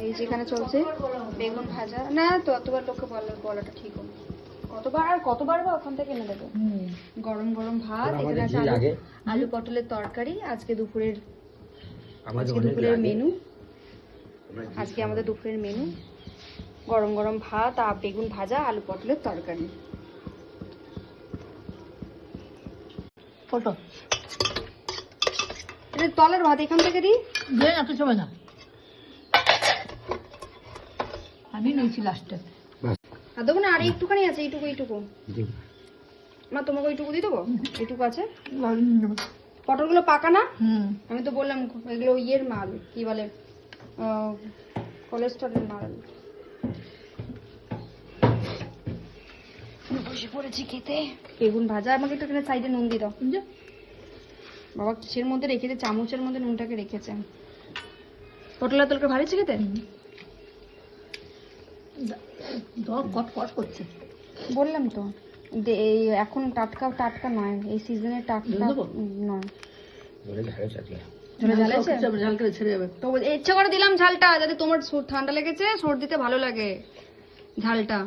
এই যেখানে চলছে বেগুন ভাজা। না তো অতবার লোককে বলাটা ঠিক হবে, কতবার বা ওখান থেকে এনে দেবে। গরম gরম ভাত, এখানে আছে আলু পটলের তরকারি। আজকে দুপুরের মেনু, আমাদের দুপুরের মেনু গরম গরম ভাত আর বেগুন ভাজা, আলু পটলের তরকারি। তলের ভাত এখান থেকে দিই, এত সময় না, আমি নিয়েছি লাস্টে। আর দেবো না, আর একটুখানি আছে, এইটুকু মা, তোমাকে ওইটুকু দিয়ে দেবো, এইটুকু আছে। পটলগুলো পাকা না? আমি তো বললাম এগুলো ইয়ের মাল, কি বলে, কোলেস্ট্রলের মাল। বসে পড়েছি খেতে বেগুন ভাজা। আমাকে একটু এখানে সাইডে নুন দিয়ে দাও। বাবা কিসের মধ্যে রেখেছে, চামচের মধ্যে নুনটাকে রেখেছে। পটলের তরকারি ভালো খেতে, কট করছে। বললাম তো এই এখন টাটকা নয়, এই সিজনের টাটকা নয়। তো ইচ্ছা করে দিলাম ঝালটা, যাতে তোমার ঠান্ডা লেগেছে, সর্দিতে ভালো লাগে ঝালটা,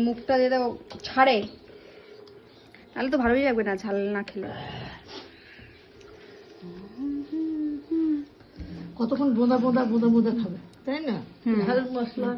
মুখটা যাতে ছাড়ে, তাহলে তো ভালোই লাগবে না ঝাল না খেলে। কতক্ষণ বোঁদা খাবে, তাই না? ঝাল মশলা